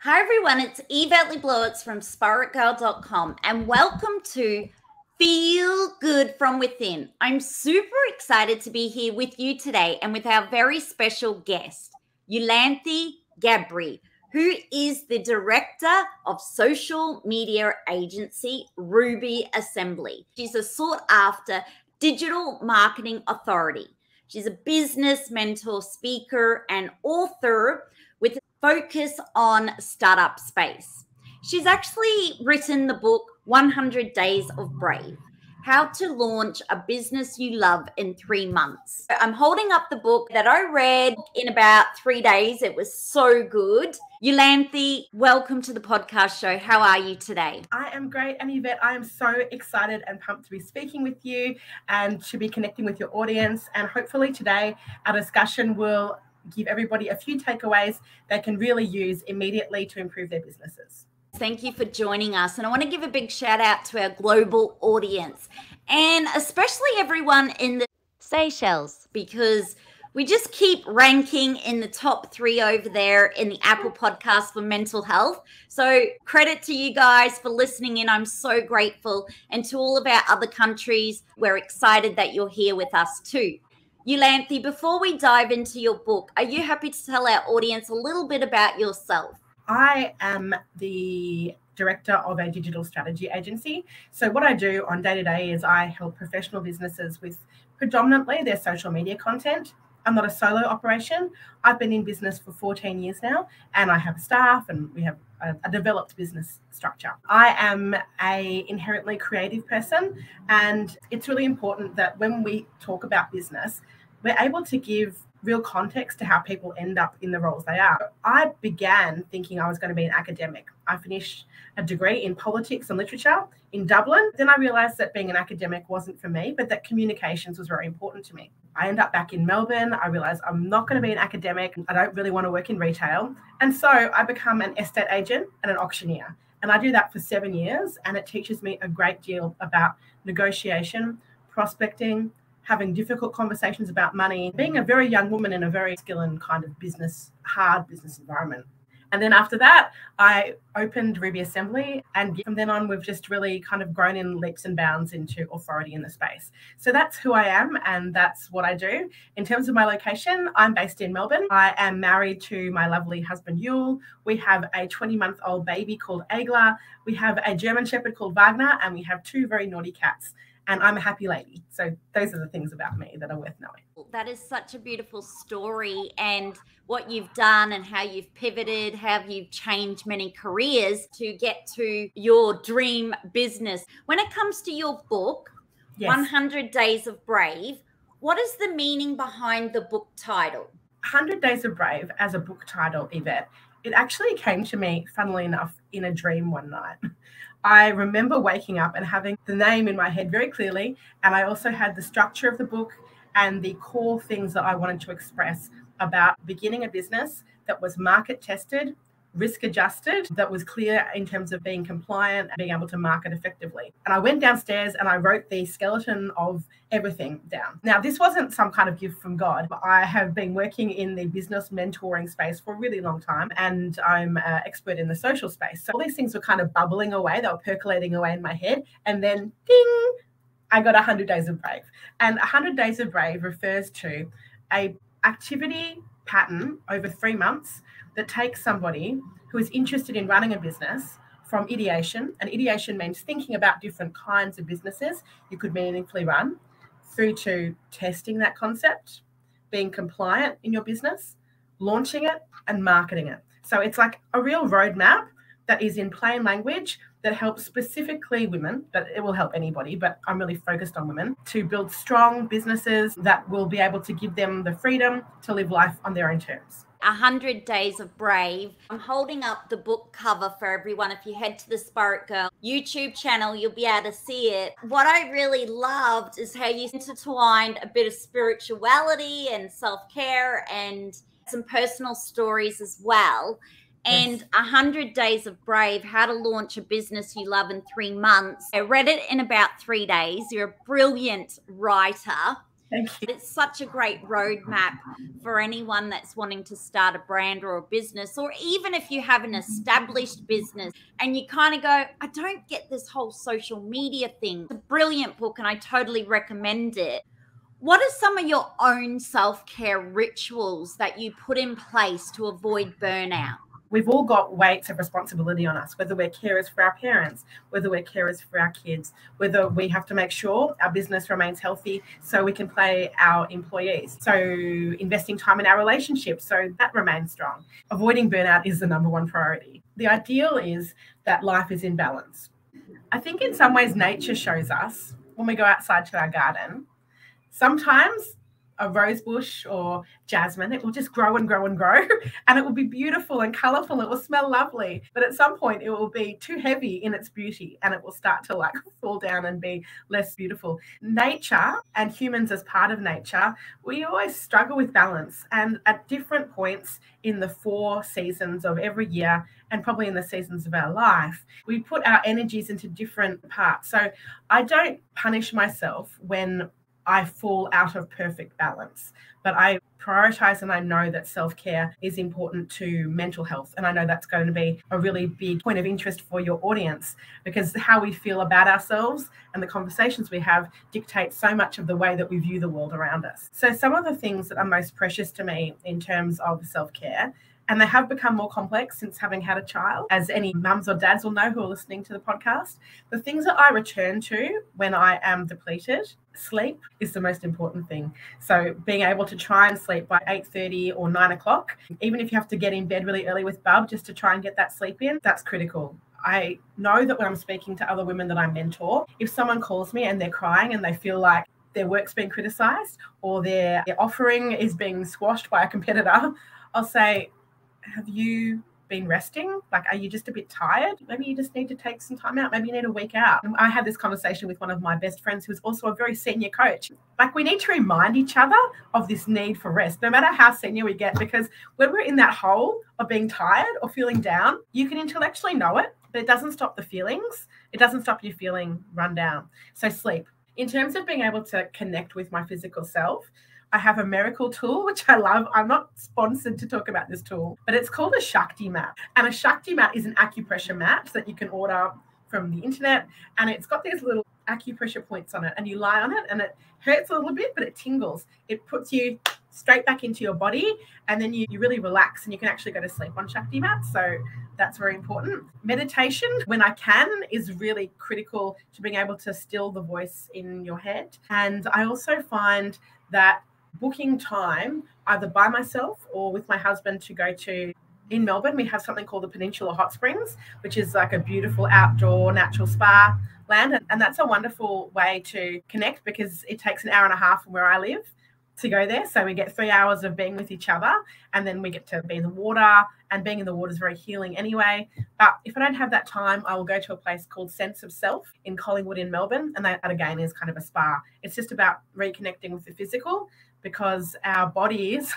Hi everyone, it's Yvette Le Blowitz from spiritgirl.com and welcome to Feel Good from Within. I'm super excited to be here with you today and with our very special guest, Yvette Gabrie, who is the director of social media agency Ruby Assembly. She's a sought after digital marketing authority. She's a business mentor, speaker, and author with focus on startup space. She's actually written the book 100 Days of Brave, How to Launch a Business You Love in 3 months. I'm holding up the book that I read in about 3 days. It was so good. Yvette, welcome to the podcast show. How are you today? I am great. And Yvette, I am so excited and pumped to be speaking with you and to be connecting with your audience. And hopefully today our discussion will give everybody a few takeaways they can really use immediately to improve their businesses. Thank you for joining us. And I want to give a big shout out to our global audience and especially everyone in the Seychelles, because we just keep ranking in the top 3 over there in the Apple podcast for mental health. So credit to you guys for listening in. I'm so grateful. And to all of our other countries, we're excited that you're here with us too. Yvette, before we dive into your book, are you happy to tell our audience a little bit about yourself? I am the director of a digital strategy agency. So what I do on day-to-day is I help professional businesses with predominantly their social media content. I'm not a solo operation. I've been in business for 14 years now, and I have staff and we have a developed business structure. I am an inherently creative person, and it's really important that when we talk about business, we're able to give real context to how people end up in the roles they are. I began thinking I was going to be an academic. I finished a degree in politics and literature in Dublin. Then I realized that being an academic wasn't for me, but that communications was very important to me. I end up back in Melbourne. I realized I'm not going to be an academic. I don't really want to work in retail. And so I become an estate agent and an auctioneer. And I do that for 7 years. And it teaches me a great deal about negotiation, prospecting, having difficult conversations about money, being a very young woman in a very skilled kind of hard business environment. And then after that, I opened Ruby Assembly. And from then on, we've just really kind of grown in leaps and bounds into authority in the space. So that's who I am and that's what I do. In terms of my location, I'm based in Melbourne. I am married to my lovely husband, Yule. We have a 20-month-old baby called Agla. We have a German Shepherd called Wagner, and we have 2 very naughty cats. And I'm a happy lady. So those are the things about me that are worth knowing. That is such a beautiful story, and what you've done and how you've pivoted, how you've changed many careers to get to your dream business. When it comes to your book, yes, 100 Days of Brave, what is the meaning behind the book title? 100 Days of Brave as a book title, Yvette, it actually came to me, funnily enough, in a dream one night. I remember waking up and having the name in my head very clearly, and I also had the structure of the book and the core things that I wanted to express about beginning a business that was market tested, risk adjusted, that was clear in terms of being compliant and being able to market effectively. And I went downstairs and I wrote the skeleton of everything down. Now, this wasn't some kind of gift from God. I have been working in the business mentoring space for a really long time, and I'm an expert in the social space. So all these things were kind of bubbling away. They were percolating away in my head. And then, ding, I got 100 Days of Brave. And 100 Days of Brave refers to a activity pattern over 3 months that takes somebody who is interested in running a business from ideation, and ideation means thinking about different kinds of businesses you could meaningfully run, through to testing that concept, being compliant in your business, launching it, and marketing it. So it's like a real roadmap that is in plain language that helps specifically women, but it will help anybody, but I'm really focused on women, to build strong businesses that will be able to give them the freedom to live life on their own terms. 100 Days of Brave. I'm holding up the book cover for everyone. If you head to the Spirit Girl YouTube channel, you'll be able to see it. What I really loved is how you intertwined a bit of spirituality and self-care and some personal stories as well. And yes, 100 Days of Brave, How to Launch a Business You Love in 3 months. I read it in about 3 days. You're a brilliant writer. Thank you. It's such a great roadmap for anyone that's wanting to start a brand or a business, or even if you have an established business and you kind of go, I don't get this whole social media thing. It's a brilliant book and I totally recommend it. What are some of your own self-care rituals that you put in place to avoid burnout? We've all got weights of responsibility on us, whether we're carers for our parents, whether we're carers for our kids, whether we have to make sure our business remains healthy so we can pay our employees. So investing time in our relationships, so that remains strong. Avoiding burnout is the number one priority. The ideal is that life is in balance. I think in some ways nature shows us when we go outside to our garden, sometimes a rose bush or jasmine, it will just grow and grow and grow, and it will be beautiful and colourful. It will smell lovely, but at some point it will be too heavy in its beauty and it will start to like fall down and be less beautiful. Nature and humans as part of nature, we always struggle with balance, and at different points in the 4 seasons of every year and probably in the seasons of our life, we put our energies into different parts. So I don't punish myself when I fall out of perfect balance, but I prioritize, and I know that self-care is important to mental health. And I know that's going to be a really big point of interest for your audience, because how we feel about ourselves and the conversations we have dictate so much of the way that we view the world around us. So some of the things that are most precious to me in terms of self-care, and they have become more complex since having had a child, as any mums or dads will know who are listening to the podcast. The things that I return to when I am depleted, sleep is the most important thing. So being able to try and sleep by 8:30 or 9 o'clock, even if you have to get in bed really early with Bub just to try and get that sleep in, that's critical. I know that when I'm speaking to other women that I mentor, if someone calls me and they're crying and they feel like their work's being criticised or their offering is being squashed by a competitor, I'll say, have you been resting? Like, are you just a bit tired? Maybe you just need to take some time out. Maybe you need a week out. And I had this conversation with one of my best friends who's also a very senior coach. Like, we need to remind each other of this need for rest, no matter how senior we get, because when we're in that hole of being tired or feeling down, you can intellectually know it, but it doesn't stop the feelings. It doesn't stop you feeling run down. So sleep. In terms of being able to connect with my physical self, I have a miracle tool, which I love. I'm not sponsored to talk about this tool, but it's called a Shakti mat. And a Shakti mat is an acupressure mat that you can order from the internet. And it's got these little acupressure points on it. And you lie on it and it hurts a little bit, but it tingles. It puts you straight back into your body. And then you really relax and you can actually go to sleep on Shakti mats. So that's very important. Meditation, when I can, is really critical to being able to still the voice in your head. And I also find that booking time either by myself or with my husband to go to, in Melbourne, we have something called the Peninsula Hot Springs, which is like a beautiful outdoor natural spa land. And that's a wonderful way to connect because it takes an hour and a half from where I live to go there. So we get 3 hours of being with each other and then we get to be in the water, and being in the water is very healing anyway. But if I don't have that time, I will go to a place called Sense of Self in Collingwood in Melbourne. And that again is kind of a spa. It's just about reconnecting with the physical, because our bodies,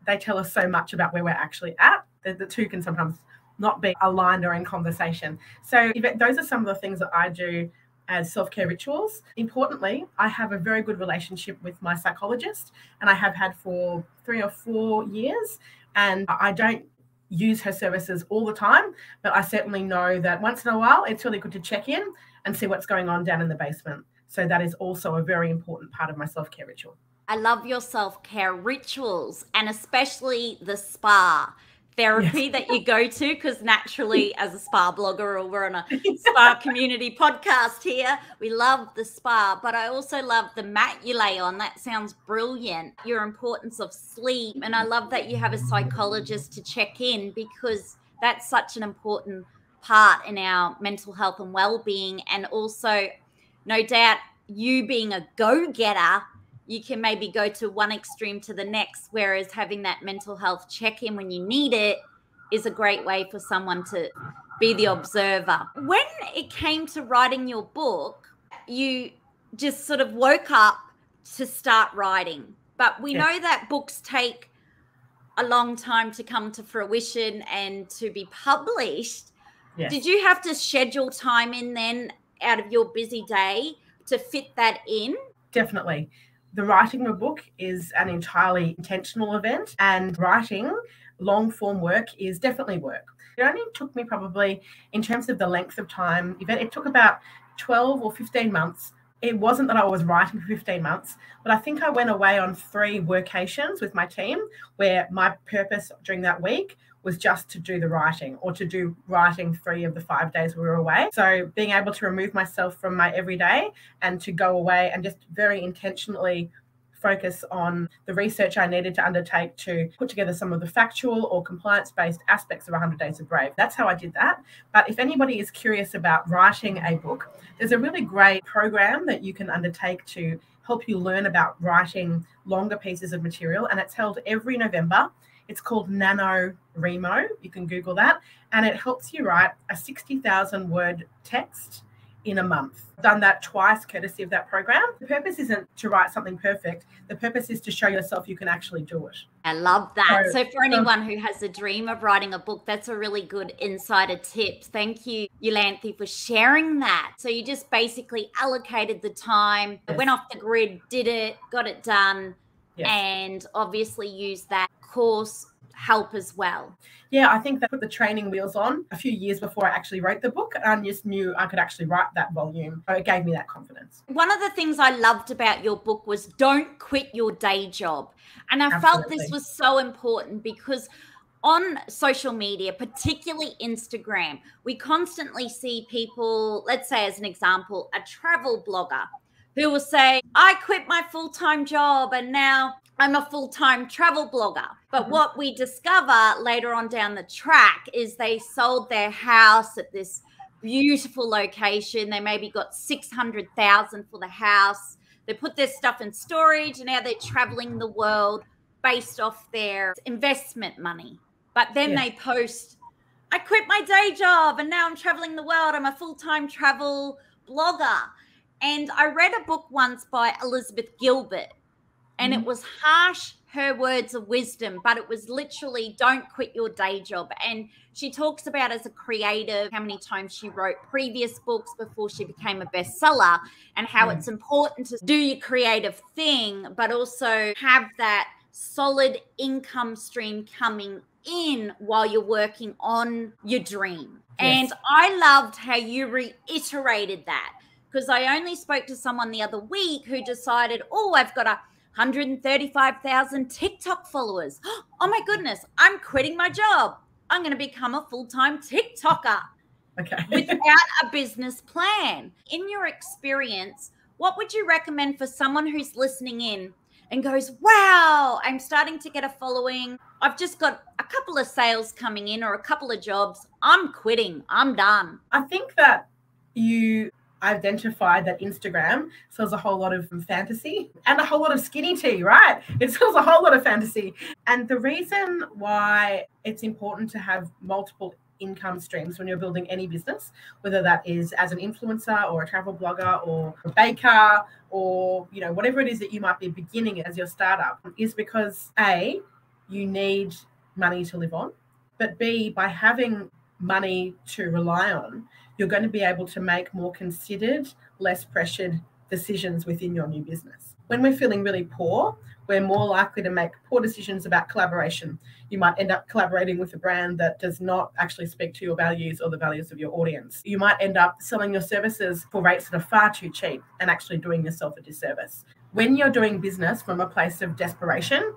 they tell us so much about where we're actually at. The two can sometimes not be aligned or in conversation. So those are some of the things that I do as self-care rituals. Importantly, I have a very good relationship with my psychologist, and I have had for 3 or 4 years. And I don't use her services all the time, but I certainly know that once in a while, it's really good to check in and see what's going on down in the basement. So that is also a very important part of my self-care ritual. I love your self-care rituals, and especially the spa therapy that you go to, because naturally as a spa blogger, or we're on a spa community podcast here, we love the spa, but I also love the mat you lay on. That sounds brilliant. Your importance of sleep. And I love that you have a psychologist to check in, because that's such an important part in our mental health and well-being. And also, no doubt, you being a go-getter, you can maybe go to one extreme to the next, whereas having that mental health check-in when you need it is a great way for someone to be the observer. When it came to writing your book, you just sort of woke up to start writing. But we know that books take a long time to come to fruition and to be published. Yes. Did you have to schedule time in then out of your busy day to fit that in? Definitely. The writing of a book is an entirely intentional event, and writing long form work is definitely work. It only took me probably, in terms of the length of time, it took about 12 or 15 months. It wasn't that I was writing for 15 months, but I think I went away on 3 workations with my team where my purpose during that week was just to do the writing, or to do writing 3 of the 5 days we were away. So being able to remove myself from my everyday and to go away and just very intentionally focus on the research I needed to undertake to put together some of the factual or compliance-based aspects of 100 Days of Brave. That's how I did that. But if anybody is curious about writing a book, there's a really great program that you can undertake to help you learn about writing longer pieces of material, and it's held every November. It's called NaNoWriMo. You can Google that, and it helps you write a 60,000 word text in a month. I've done that twice courtesy of that program. The purpose isn't to write something perfect. The purpose is to show yourself you can actually do it. I love that. So for anyone who has the dream of writing a book, that's a really good insider tip. Thank you, Yolanthe, for sharing that. So you just basically allocated the time, went off the grid, did it, got it done, and obviously used that course help as well. Yeah, I think that put the training wheels on a few years before I actually wrote the book. I just knew I could actually write that volume. So it gave me that confidence. One of the things I loved about your book was don't quit your day job. And I felt this was so important because on social media, particularly Instagram, we constantly see people, let's say as an example, a travel blogger who will say, I quit my full-time job and now I'm a full-time travel blogger. But what we discover later on down the track is they sold their house at this beautiful location. They maybe got $600,000 for the house. They put their stuff in storage and now they're traveling the world based off their investment money. But then they post, I quit my day job and now I'm traveling the world. I'm a full-time travel blogger. And I read a book once by Elizabeth Gilbert, and it was harsh, her words of wisdom, but it was literally don't quit your day job. And she talks about as a creative, how many times she wrote previous books before she became a bestseller, and how it's important to do your creative thing, but also have that solid income stream coming in while you're working on your dream. And I loved how you reiterated that, because I only spoke to someone the other week who decided, oh, I've got 135,000 TikTok followers. Oh my goodness, I'm quitting my job. I'm going to become a full-time TikToker. Without a business plan. In your experience, what would you recommend for someone who's listening in and goes, wow, I'm starting to get a following. I've just got a couple of sales coming in or a couple of jobs. I'm quitting. I'm done. I think that you identified that Instagram sells a whole lot of fantasy and a whole lot of skinny tea, right? It sells a whole lot of fantasy. And the reason why it's important to have multiple income streams when you're building any business, whether that is as an influencer or a travel blogger or a baker or, you know, whatever it is that you might be beginning as your startup, is because A, you need money to live on, but B, by having money to rely on, you're going to be able to make more considered, less pressured decisions within your new business. When we're feeling really poor, we're more likely to make poor decisions about collaboration. You might end up collaborating with a brand that does not actually speak to your values or the values of your audience. You might end up selling your services for rates that are far too cheap and actually doing yourself a disservice. When you're doing business from a place of desperation,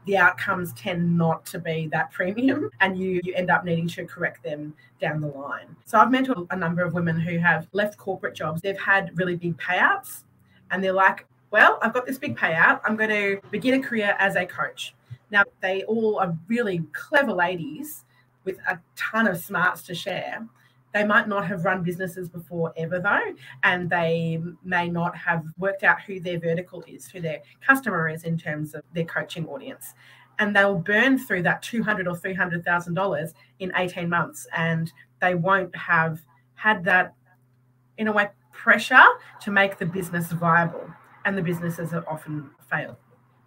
the outcomes tend not to be that premium, and you end up needing to correct them down the line. So I've mentored a number of women who have left corporate jobs. They've had really big payouts and they're like, well, I've got this big payout. I'm going to begin a career as a coach. Now, they all are really clever ladies with a ton of smarts to share. They might not have run businesses before ever, though, and they may not have worked out who their vertical is, who their customer is in terms of their coaching audience. And they'll burn through that $200,000 or $300,000 in 18 months, and they won't have had that, in a way, pressure to make the business viable. And the businesses have often failed,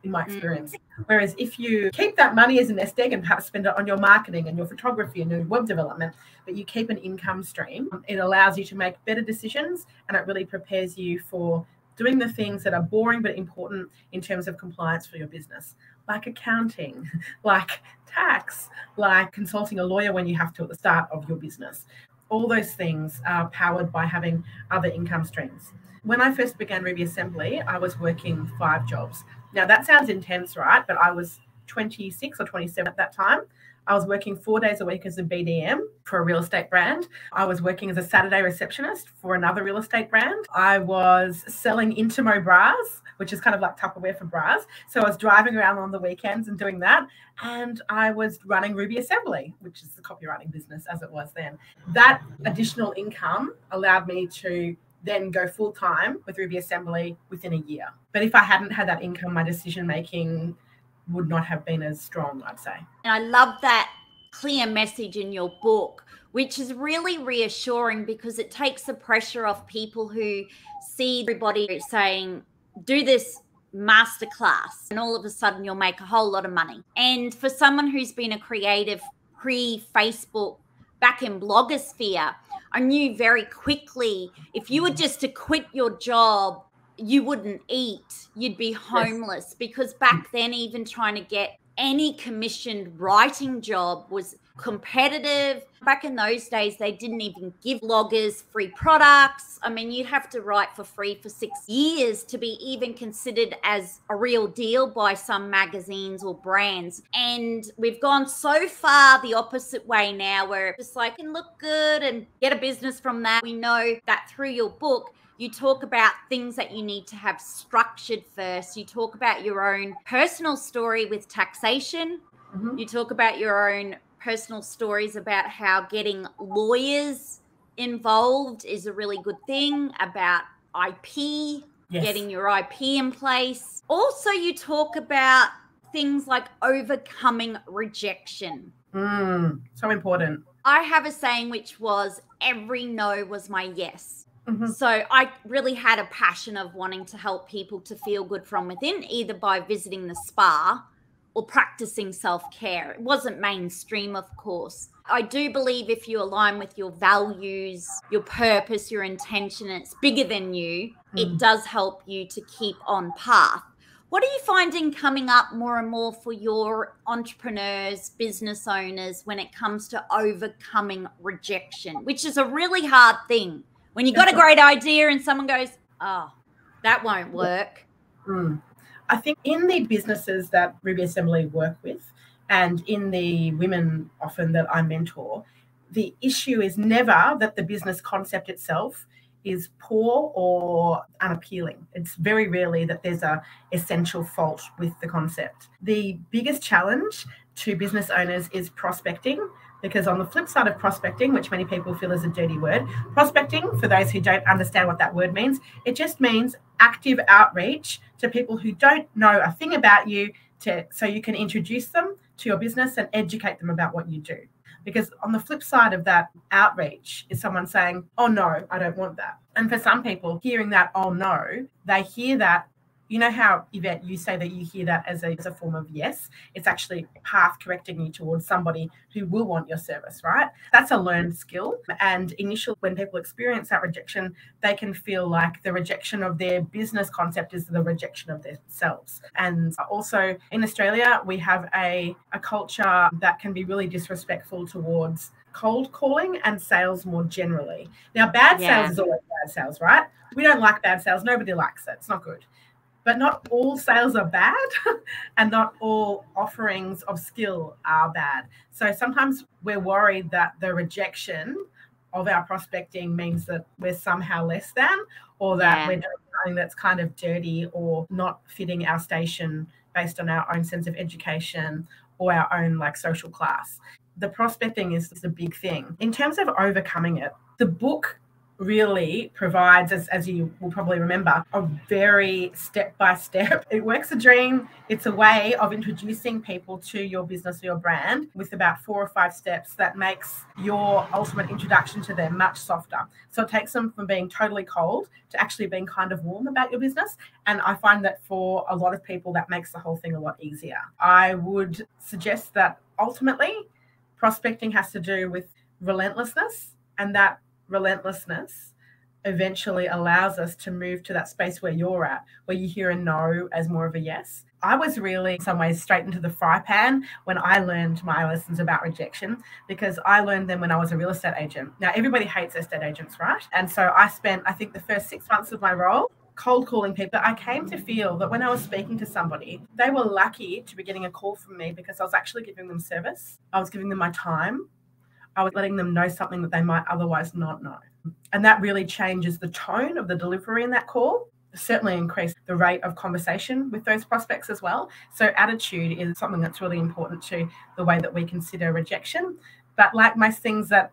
in my experience. Whereas if you keep that money as a nest egg and perhaps spend it on your marketing and your photography and your web development, but you keep an income stream, it allows you to make better decisions, and it really prepares you for doing the things that are boring but important in terms of compliance for your business, like accounting, like tax, like consulting a lawyer when you have to at the start of your business. All those things are powered by having other income streams. When I first began Ruby Assembly, I was working 5 jobs. Now, that sounds intense, right? But I was 26 or 27 at that time. I was working 4 days a week as a BDM for a real estate brand. I was working as a Saturday receptionist for another real estate brand. I was selling Intimo bras, which is kind of like Tupperware for bras. So I was driving around on the weekends and doing that. And I was running Ruby Assembly, which is the copywriting business as it was then. That additional income allowed me to then go full time with Ruby Assembly within a year. But if I hadn't had that income, my decision making would not have been as strong, I'd say. And I love that clear message in your book, which is really reassuring because it takes the pressure off people who see everybody saying, do this masterclass, and all of a sudden you'll make a whole lot of money. And for someone who's been a creative pre-Facebook, back in blogosphere, I knew very quickly if you were just to quit your job, you wouldn't eat, you'd be homeless. Yes. Because back then, even trying to get any commissioned writing job was competitive. Back in those days, they didn't even give bloggers free products. I mean, you'd have to write for free for 6 years to be even considered as a real deal by some magazines or brands. And we've gone so far the opposite way now, where it's just like, can look good and get a business from that. We know that through your book, you talk about things that you need to have structured first. You talk about your own personal story with taxation. Mm-hmm. You talk about your own personal stories about how getting lawyers involved is a really good thing, about IP, getting your IP in place. Also, you talk about things like overcoming rejection. So important. I have a saying which was, every no was my yes. Mm-hmm. So I really had a passion of wanting to help people to feel good from within, either by visiting the spa or practicing self-care. It wasn't mainstream, of course. I do believe if you align with your values, your purpose, your intention, and it's bigger than you, it does help you to keep on path. What are you finding coming up more and more for your entrepreneurs, business owners, when it comes to overcoming rejection, which is a really hard thing? When you got a great idea and someone goes, oh, that won't work. I think in the businesses that Ruby Assembly work with, and in the women often that I mentor, the issue is never that the business concept itself is poor or unappealing. It's very rarely that there's a essential fault with the concept. The biggest challenge to business owners is prospecting, because on the flip side of prospecting, which many people feel is a dirty word, prospecting, for those who don't understand what that word means, it just means active outreach to people who don't know a thing about you, so you can introduce them to your business and educate them about what you do. Because on the flip side of that outreach is someone saying, oh no, I don't want that. And for some people, hearing that, oh no, they hear that. You know how, Yvette, you say that you hear that as a form of yes? It's actually path correcting you towards somebody who will want your service, right? That's a learned skill. And initially, when people experience that rejection, they can feel like the rejection of their business concept is the rejection of themselves. And also in Australia, we have a culture that can be really disrespectful towards cold calling and sales more generally. Now, bad sales is always bad sales, right? We don't like bad sales. Nobody likes it. It's not good. But not all sales are bad and not all offerings of skill are bad. So sometimes we're worried that the rejection of our prospecting means that we're somehow less than, or that we're doing something that's kind of dirty or not fitting our station based on our own sense of education or our own like social class. The prospecting is a big thing. In terms of overcoming it, the book really provides, as you will probably remember, a very step-by-step. It works a dream. It's a way of introducing people to your business or your brand with about 4 or 5 steps that makes your ultimate introduction to them much softer. So it takes them from being totally cold to actually being kind of warm about your business. And I find that for a lot of people, that makes the whole thing a lot easier. I would suggest that ultimately prospecting has to do with relentlessness, and that relentlessness eventually allows us to move to that space where you're at, where you hear a no as more of a yes. I was really, in some ways, straight into the fry pan when I learned my lessons about rejection, because I learned them when I was a real estate agent. Now, everybody hates estate agents, right? And so I spent, I think, the first 6 months of my role cold calling people. I came to feel that when I was speaking to somebody, they were lucky to be getting a call from me because I was actually giving them service. I was giving them my time. I was letting them know something that they might otherwise not know. And that really changes the tone of the delivery in that call. Certainly increase the rate of conversation with those prospects as well. So attitude is something that's really important to the way that we consider rejection. But like most things that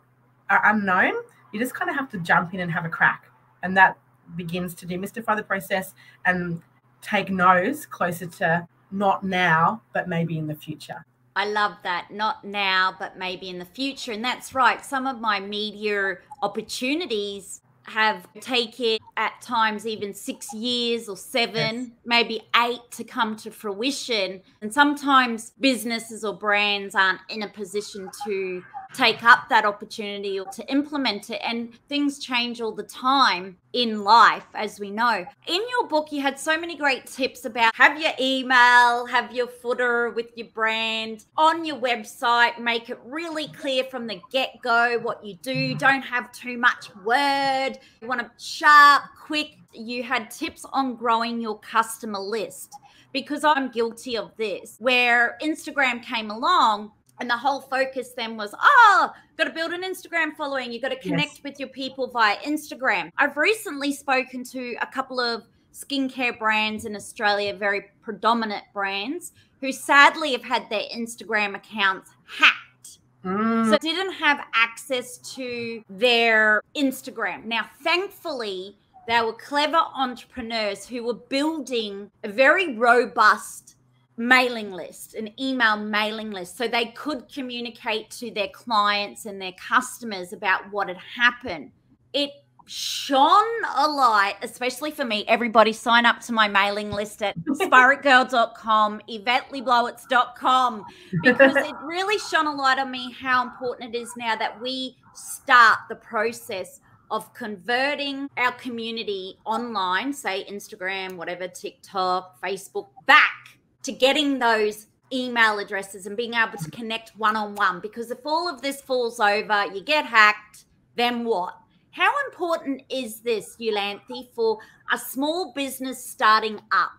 are unknown, you just kind of have to jump in and have a crack. And that begins to demystify the process and take no's closer to not now, but maybe in the future. I love that. Not now, but maybe in the future. And that's right. Some of my media opportunities have taken at times even 6 years or 7, Yes. maybe 8 to come to fruition. And sometimes businesses or brands aren't in a position to take up that opportunity or to implement it. And things change all the time in life, as we know. In your book, you had so many great tips about have your email, have your footer with your brand on your website, make it really clear from the get-go what you do. Don't have too much word. You want to sharp, quick. You had tips on growing your customer list, because I'm guilty of this, where Instagram came along. And the whole focus then was, got to build an Instagram following. You got to connect with your people via Instagram. I've recently spoken to a couple of skincare brands in Australia, very predominant brands, who sadly have had their Instagram accounts hacked. So didn't have access to their Instagram. Now, thankfully, they were clever entrepreneurs who were building a very robust mailing list, an email mailing list, so they could communicate to their clients and their customers about what had happened. It shone a light, especially for me. Everybody sign up to my mailing list at spiritgirl.com, YvetteLeBlowitz.com, because it really shone a light on me how important it is now that we start the process of converting our community online, say Instagram, whatever, TikTok, Facebook, back to getting those email addresses and being able to connect one-on-one. Because if all of this falls over, you get hacked, then what? How important is this, Yolanthe, for a small business starting up?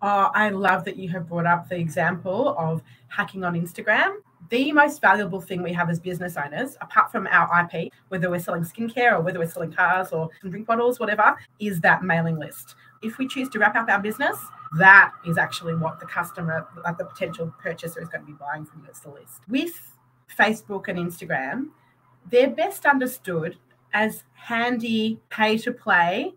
Oh, I love that you have brought up the example of hacking on Instagram. The most valuable thing we have as business owners, apart from our IP, whether we're selling skincare or whether we're selling cars or drink bottles, whatever, is that mailing list. If we choose to wrap up our business, that is actually what the customer, like the potential purchaser, is going to be buying from you. It's the list. With Facebook and Instagram, they're best understood as handy pay-to-play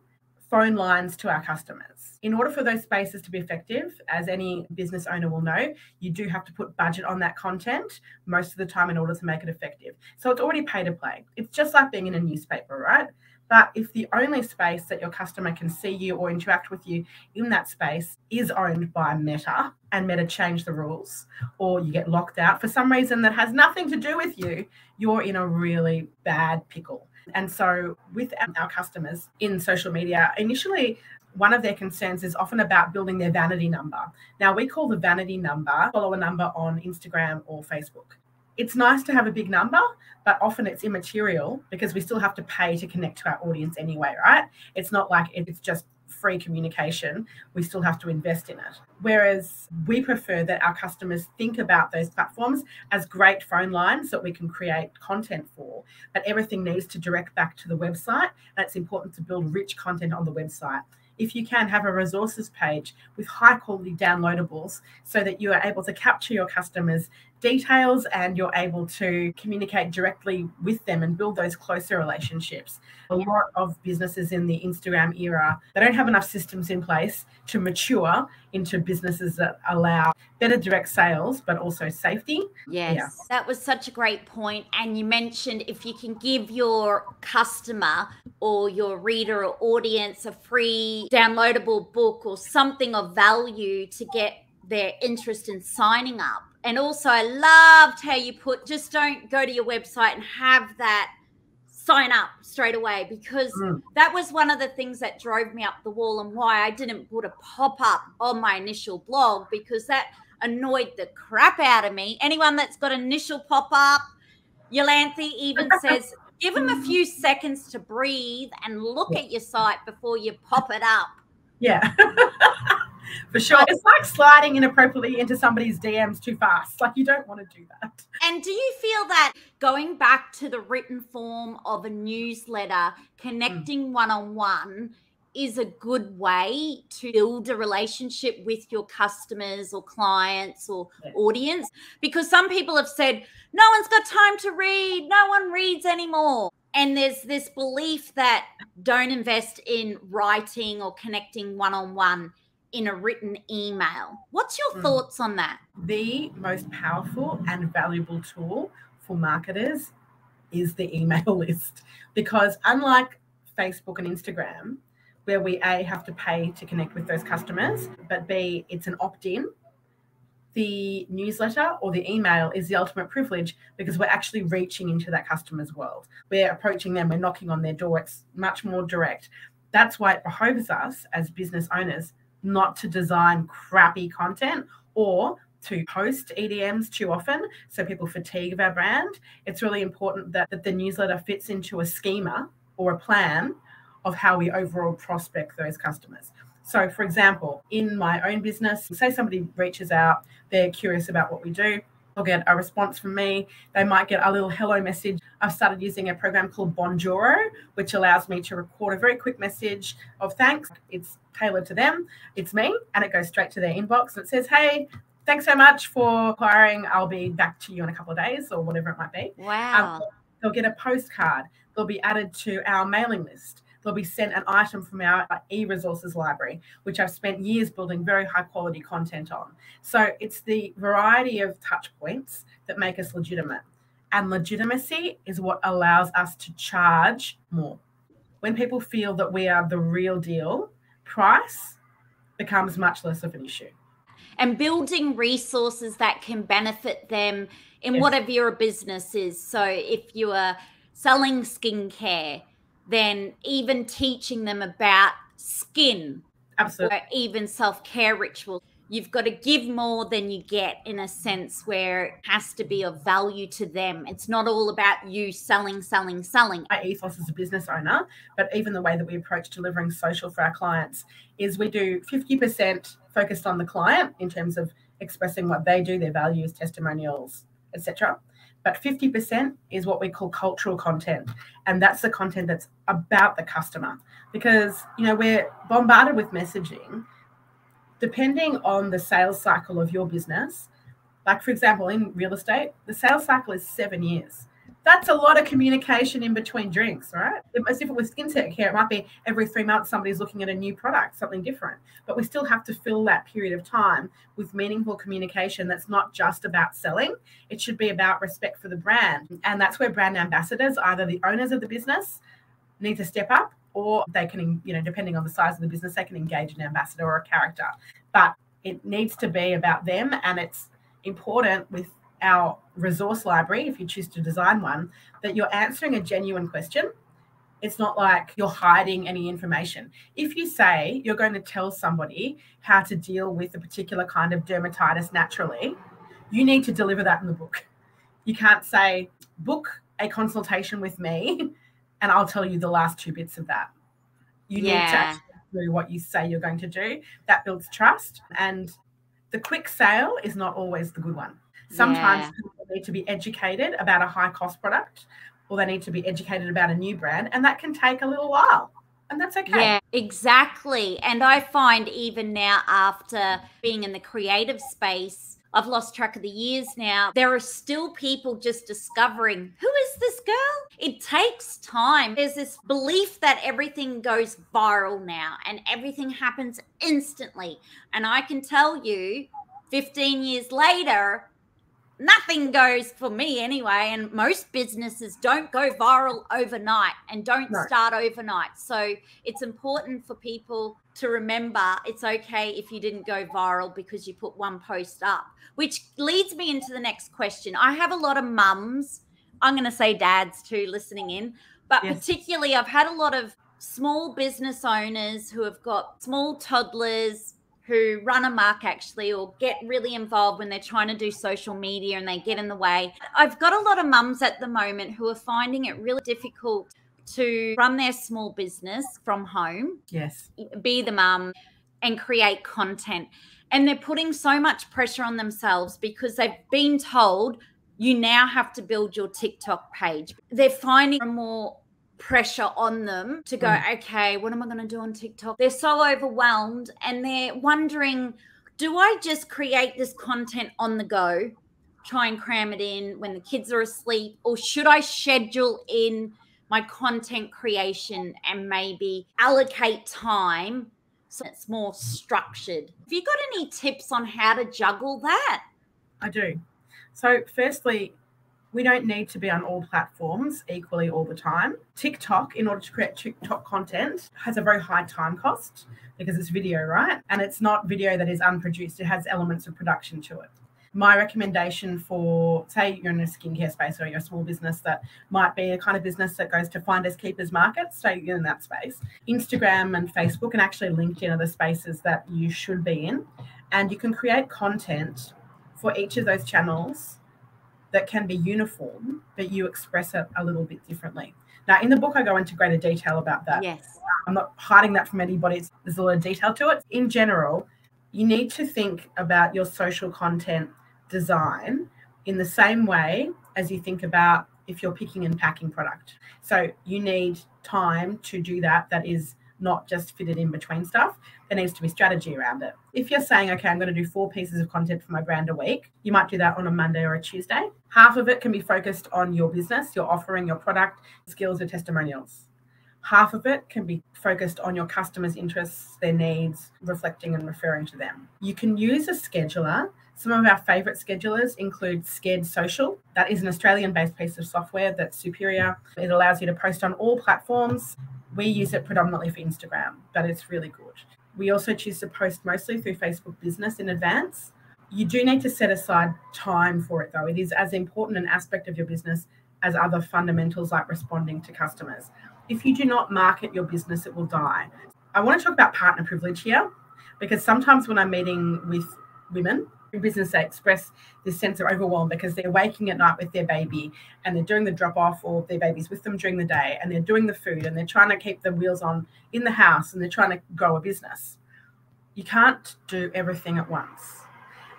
phone lines to our customers. In order for those spaces to be effective, as any business owner will know, you do have to put budget on that content most of the time in order to make it effective. So it's already pay-to-play. It's just like being in a newspaper, right? But if the only space that your customer can see you or interact with you in that space is owned by Meta, and Meta change the rules, or you get locked out for some reason that has nothing to do with you, you're in a really bad pickle. And so with our customers in social media, initially, one of their concerns is often about building their vanity number. Now, we call the vanity number follower number on Instagram or Facebook. It's nice to have a big number, but often it's immaterial because we still have to pay to connect to our audience anyway, right? It's not like it's just free communication. We still have to invest in it. Whereas we prefer that our customers think about those platforms as great phone lines that we can create content for, but everything needs to direct back to the website. And it's important to build rich content on the website. If you can have a resources page with high quality downloadables so that you are able to capture your customers' details and you're able to communicate directly with them and build those closer relationships. A lot of businesses in the Instagram era, they don't have enough systems in place to mature into businesses that allow better direct sales, but also safety. Yes, that was such a great point. And you mentioned if you can give your customer or your reader or audience a free downloadable book or something of value to get their interest in signing up. And also I loved how you put, just don't go to your website and have that sign up straight away, because that was one of the things that drove me up the wall and why I didn't put a pop-up on my initial blog, because that annoyed the crap out of me. Anyone that's got initial pop-up, Yolanthe even says, give them a few seconds to breathe and look at your site before you pop it up. Yeah. For sure. It's like sliding inappropriately into somebody's DMs too fast. Like, you don't want to do that. And do you feel that going back to the written form of a newsletter, connecting one-on-one is a good way to build a relationship with your customers or clients or audience? Because some people have said, no one's got time to read, no one reads anymore. And there's this belief that don't invest in writing or connecting one-on-one in a written email. What's your thoughts on that? The most powerful and valuable tool for marketers is the email list, because unlike Facebook and Instagram, where we A, have to pay to connect with those customers, but B, it's an opt-in, the newsletter or the email is the ultimate privilege, because we're actually reaching into that customer's world. We're approaching them, we're knocking on their door. It's much more direct. That's why it behoves us as business owners not to design crappy content or to post EDMs too often so people fatigue of our brand. It's really important that the newsletter fits into a schema or a plan of how we overall prospect those customers. So, for example, in my own business, say somebody reaches out, they're curious about what we do. They'll get a response from me. They might get a little hello message. I've started using a program called Bonjoro, which allows me to record a very quick message of thanks. It's tailored to them. It's me, and it goes straight to their inbox. And it says, hey, thanks so much for inquiring. I'll be back to you in a couple of days, or whatever it might be. Wow. They'll get a postcard. They'll be added to our mailing list. They'll be sent an item from our e-resources library, which I've spent years building very high quality content on. So it's the variety of touch points that make us legitimate. And legitimacy is what allows us to charge more. When people feel that we are the real deal, price becomes much less of an issue. And building resources that can benefit them in whatever your business is. So if you are selling skincare, then even teaching them about skin, absolutely, or even self-care rituals. You've got to give more than you get, in a sense where it has to be of value to them. It's not all about you selling. My ethos as a business owner, but even the way that we approach delivering social for our clients, is we do 50% focused on the client in terms of expressing what they do, their values, testimonials, etc. But 50% is what we call cultural content. And that's the content that's about the customer. Because, we're bombarded with messaging. Depending on the sales cycle of your business, like, for example, in real estate, the sales cycle is 7 years. That's a lot of communication in between drinks, right? As if it was skincare care, it might be every 3 months somebody's looking at a new product, something different. But we still have to fill that period of time with meaningful communication that's not just about selling. It should be about respect for the brand. And that's where brand ambassadors, either the owners of the business, need to step up, or they can, depending on the size of the business, they can engage an ambassador or a character. But it needs to be about them, and it's important with our resource library, if you choose to design one, that you're answering a genuine question. It's not like you're hiding any information. If you say you're going to tell somebody how to deal with a particular kind of dermatitis naturally, you need to deliver that in the book. You can't say, book a consultation with me and I'll tell you the last 2 bits of that. You need to actually do what you say you're going to do. That builds trust. And the quick sale is not always the good one. Sometimes people need to be educated about a high-cost product, or they need to be educated about a new brand, and that can take a little while, and that's okay. Yeah, exactly. And I find even now, after being in the creative space, I've lost track of the years now, there are still people just discovering, who is this girl? It takes time. There's this belief that everything goes viral now and everything happens instantly. And I can tell you, 15 years later, nothing goes, for me anyway, and most businesses don't go viral overnight and don't start overnight. So it's important for people to remember it's okay if you didn't go viral because you put one post up, which leads me into the next question. I have a lot of mums I'm going to say dads too listening in, but Yes. particularly I've had a lot of small business owners who have got small toddlers who run amok actually, or get really involved when they're trying to do social media and they get in the way. I've got a lot of mums at the moment who are finding it really difficult to run their small business from home. Yes. Be the mum and create content. And they're putting so much pressure on themselves because they've been told you now have to build your TikTok page. They're finding more pressure on them to go, okay, what am I going to do on TikTok? They're so overwhelmed and they're wondering, do I just create this content on the go, try and cram it in when the kids are asleep, or should I schedule in my content creation and maybe allocate time so it's more structured? Have you got any tips on how to juggle that? I do. So firstly, we don't need to be on all platforms equally all the time. TikTok, in order to create TikTok content, has a very high time cost because it's video, right? And it's not video that is unproduced. It has elements of production to it. My recommendation for, say you're in a skincare space or you're a small business that might be a kind of business that goes to finders keepers markets, stay in that space. Instagram and Facebook and actually LinkedIn are the spaces that you should be in. And you can create content for each of those channels that can be uniform, but you express it a little bit differently. Now, in the book, I go into greater detail about that. Yes. I'm not hiding that from anybody. There's a lot of detail to it. In general, you need to think about your social content design in the same way as you think about if you're picking and packing product. So you need time to do that. That is not just fitted in between stuff. There needs to be strategy around it. If you're saying, okay, I'm going to do 4 pieces of content for my brand a week, you might do that on a Monday or a Tuesday. Half of it can be focused on your business, your offering, your product, skills, or testimonials. Half of it can be focused on your customers' interests, their needs, reflecting and referring to them. You can use a scheduler. Some of our favorite schedulers include Sched Social. That is an Australian-based piece of software that's superior. It allows you to post on all platforms. We use it predominantly for Instagram, but it's really good. We also choose to post mostly through Facebook Business in advance. You do need to set aside time for it, though. It is as important an aspect of your business as other fundamentals like responding to customers. If you do not market your business, it will die. I want to talk about partner privilege here, because sometimes when I'm meeting with women in business, they express this sense of overwhelm because they're waking at night with their baby and they're doing the drop off, or their baby's with them during the day, and they're doing the food and they're trying to keep the wheels on in the house and they're trying to grow a business. You can't do everything at once.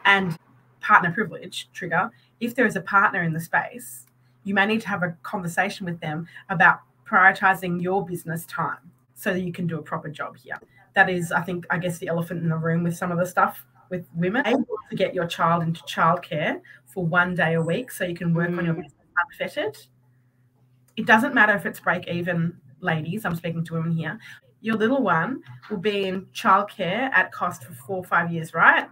And partner privilege trigger, if there is a partner in the space, you may need to have a conversation with them about prioritizing your business time so that you can do a proper job here. That is, I guess, the elephant in the room with some of the stuff with women. Able to get your child into childcare for 1 day a week so you can work on your business unfettered. It doesn't matter if it's break even, ladies. I'm speaking to women here. Your little one will be in childcare at cost for 4 or 5 years, right?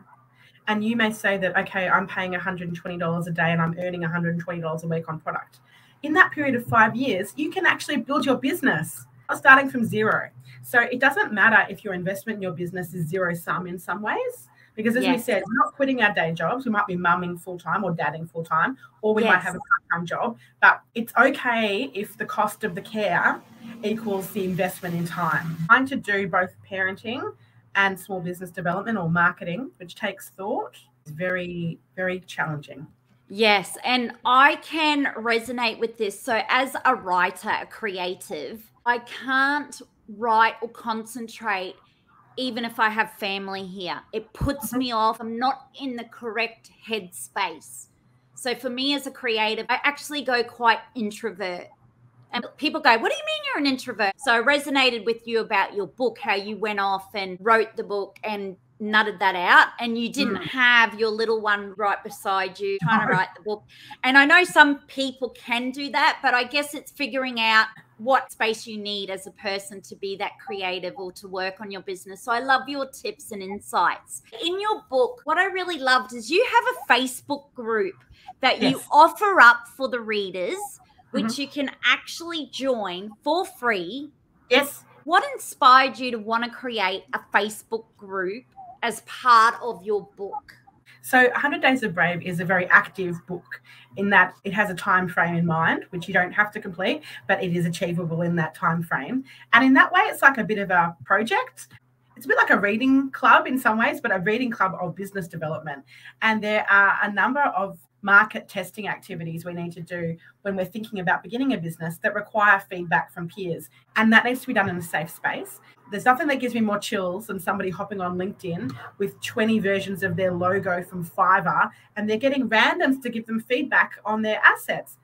And you may say that, okay, I'm paying $120 a day and I'm earning $120 a week on product. In that period of 5 years, you can actually build your business starting from zero. So it doesn't matter if your investment in your business is zero sum in some ways, because as we said, we're not quitting our day jobs. We might be mumming full-time or dadding full-time, or we might have a part-time job, but it's okay if the cost of the care equals the investment in time. Trying to do both parenting and small business development or marketing, which takes thought, is very, very challenging. Yes, and I can resonate with this. So as a writer, a creative, I can't write or concentrate even if I have family here. It puts me off. I'm not in the correct headspace. So for me as a creative, I actually go quite introvert. And people go, what do you mean you're an introvert? So I resonated with you about your book, how you went off and wrote the book and nutted that out, and you didn't have your little one right beside you trying to write the book. And I know some people can do that, but I guess it's figuring out what space you need as a person to be that creative or to work on your business. So I love your tips and insights. In your book, what I really loved is you have a Facebook group that you offer up for the readers, which you can actually join for free. Yes. What inspired you to want to create a Facebook group as part of your book? So 100 Days of Brave is a very active book in that it has a time frame in mind, which you don't have to complete, but it is achievable in that time frame. And in that way, it's like a bit of a project. It's a bit like a reading club in some ways, but a reading club of business development. And there are a number of market testing activities we need to do when we're thinking about beginning a business that require feedback from peers. And that needs to be done in a safe space. There's nothing that gives me more chills than somebody hopping on LinkedIn with 20 versions of their logo from Fiverr, and they're getting randoms to give them feedback on their assets.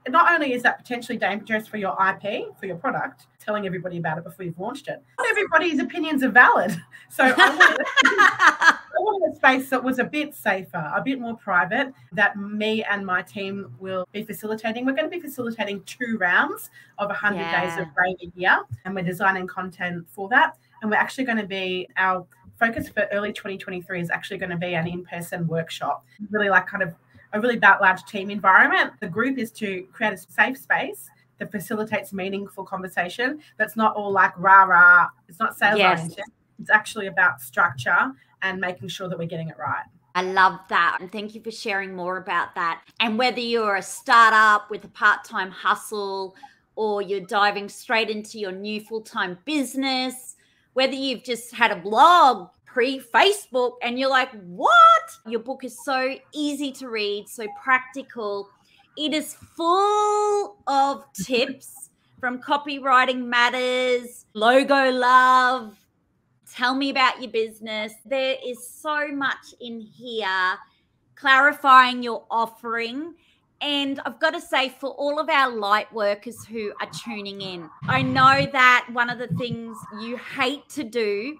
And not only is that potentially dangerous for your IP, for your product, telling everybody about it before you've launched it, not everybody's opinions are valid. So I wanted a space that was a bit safer, a bit more private, that me and my team will be facilitating. We're going to be facilitating 2 rounds of 100 Days of Brave a year, and we're designing content for that. And we're actually going to be, our focus for early 2023 is actually going to be an in-person workshop, really like kind of a really large team environment. The group is to create a safe space that facilitates meaningful conversation. That's not all like rah-rah. It's not sales oriented. It's actually about structure and making sure that we're getting it right. I love that. And thank you for sharing more about that. And whether you're a startup with a part-time hustle or you're diving straight into your new full-time business, whether you've just had a blog pre-Facebook and you're like, what? Your book is so easy to read, so practical. It is full of tips from copywriting matters, logo love, tell me about your business. There is so much in here clarifying your offering. And I've got to say, for all of our light workers who are tuning in, I know that one of the things you hate to do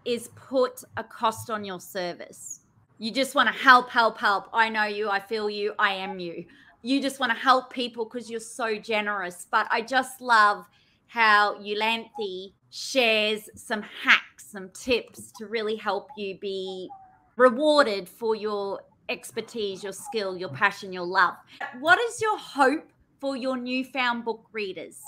is put a cost on your service. You just want to help. I know you, I feel you, I am you. You just want to help people because you're so generous. But I just love how Yolanthe shares some hacks, some tips to really help you be rewarded for your expertise, your skill, your passion, your love. What is your hope for your newfound book readers?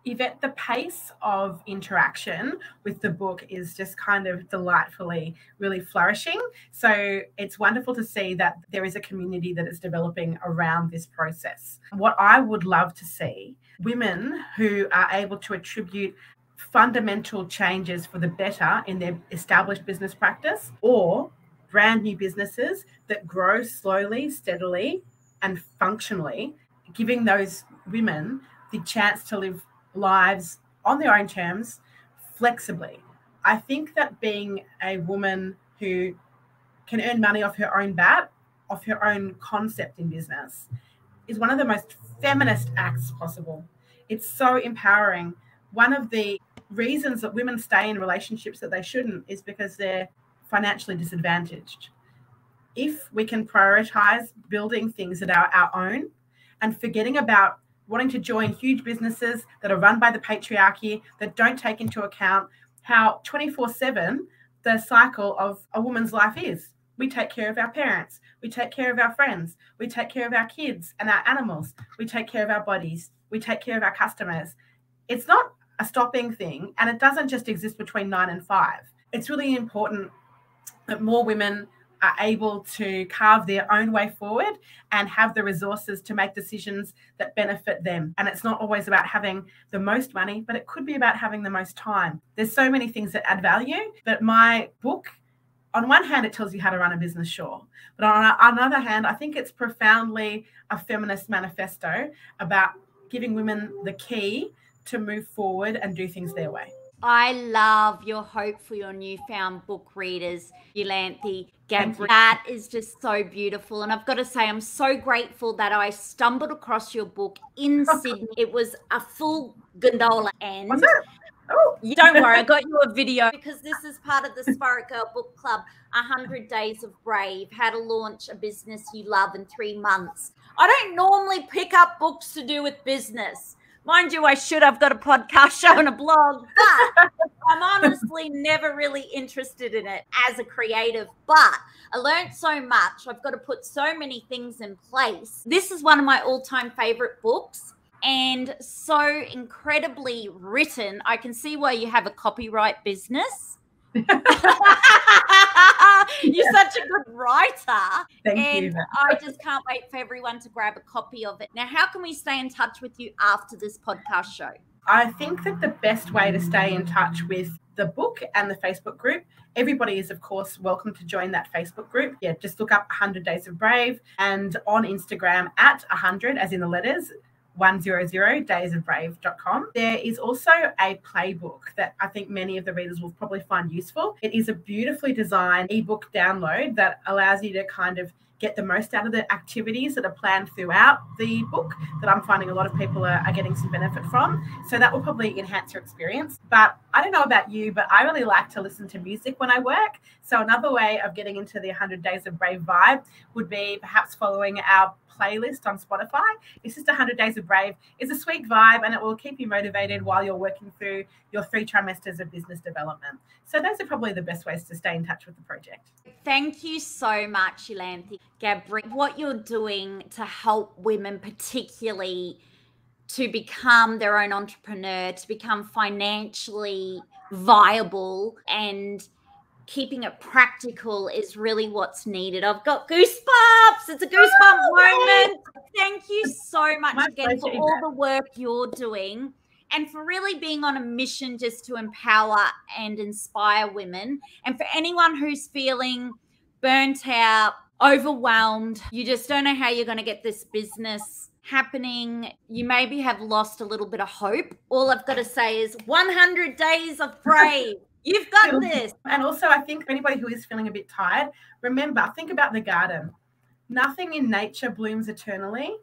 Yvette, the pace of interaction with the book is just kind of delightfully, really flourishing. So it's wonderful to see that there is a community that is developing around this process. What I would love to see, women who are able to attribute fundamental changes for the better in their established business practice, or brand new businesses that grow slowly, steadily, and functionally, giving those women the chance to live lives on their own terms, flexibly. I think that being a woman who can earn money off her own bat, off her own concept in business, is one of the most feminist acts possible. It's so empowering. One of the reasons that women stay in relationships that they shouldn't is because they're financially disadvantaged. If we can prioritize building things that are our own and forgetting about wanting to join huge businesses that are run by the patriarchy, that don't take into account how 24/7 the cycle of a woman's life is. We take care of our parents. We take care of our friends. We take care of our kids and our animals. We take care of our bodies. We take care of our customers. It's not a stopping thing, and it doesn't just exist between 9 and 5. It's really important that more women are able to carve their own way forward and have the resources to make decisions that benefit them. And it's not always about having the most money, but it could be about having the most time. There's so many things that add value, but my book, on one hand, it tells you how to run a business, sure. But on the other hand, I think it's profoundly a feminist manifesto about giving women the key to move forward and do things their way. I love your hope for your newfound book readers, Yolanthe Gabrie. That is just so beautiful. And I've got to say, I'm so grateful that I stumbled across your book in Sydney. It was a full gondola. And was it? Oh. Don't worry, I got you a video because this is part of the Spirit Girl Book Club, 100 Days of Brave, how to launch a business you love in 3 months. I don't normally pick up books to do with business. Mind you, I should. I've got a podcast show and a blog, but I'm honestly never really interested in it as a creative. But I learned so much. I've got to put so many things in place. This is one of my all-time favorite books and so incredibly written. I can see why you have a copyright business You're such a good writer. Thank you. I just can't wait for everyone to grab a copy of it. Now, how can we stay in touch with you after this podcast show? I think that the best way to stay in touch with the book and the Facebook group, everybody is, of course, welcome to join that Facebook group. Yeah, just look up 100 Days of Brave, and on Instagram at 100, as in the letters, 100daysofbrave.com. There is also a playbook that I think many of the readers will probably find useful. It is a beautifully designed ebook download that allows you to kind of get the most out of the activities that are planned throughout the book that I'm finding a lot of people are getting some benefit from. So that will probably enhance your experience. But I don't know about you, but I really like to listen to music when I work. So another way of getting into the 100 Days of Brave vibe would be perhaps following our playlist on Spotify. It's just 100 Days of Brave. It's a sweet vibe, and it will keep you motivated while you're working through your 3 trimesters of business development. So those are probably the best ways to stay in touch with the project. Thank you so much, lolanthe Gabrie. What you're doing to help women, particularly to become their own entrepreneur, to become financially viable and keeping it practical, is really what's needed. I've got goosebumps. It's a goosebump moment. Thank you so much again for all the work you're doing and for really being on a mission just to empower and inspire women. And for anyone who's feeling burnt out, overwhelmed, you just don't know how you're going to get this business happening, you maybe have lost a little bit of hope, all I've got to say is 100 Days of Brave. You've got this. And also, I think for anybody who is feeling a bit tired, remember, think about the garden. Nothing in nature blooms eternally,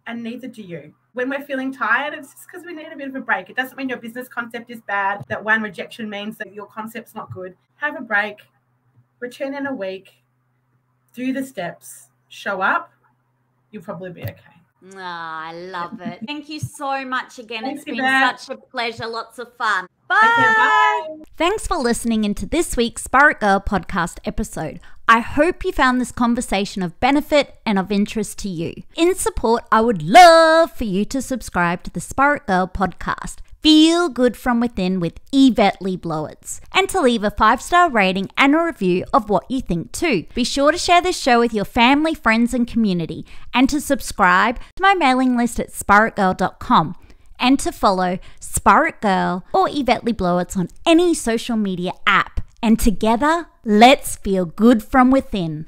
and neither do you. When we're feeling tired, it's just because we need a bit of a break. It doesn't mean your business concept is bad, that one rejection means that your concept's not good. Have a break, return in a week, do the steps, show up, you'll probably be okay. I love it. Thank you so much again. Thanks, it's been Yvette. such a pleasure. Lots of fun. Bye. Bye. Thanks for listening into this week's Spirit Girl podcast episode. I hope you found this conversation of benefit and of interest to you. In support, I would love for you to subscribe to the Spirit Girl podcast, Feel Good From Within with Yvette Le Blowitz, and to leave a 5-star rating and a review of what you think too. Be sure to share this show with your family, friends and community, and to subscribe to my mailing list at spiritgirl.com, and to follow Spirit Girl or Yvette Le Blowitz on any social media app. And together, let's feel good from within.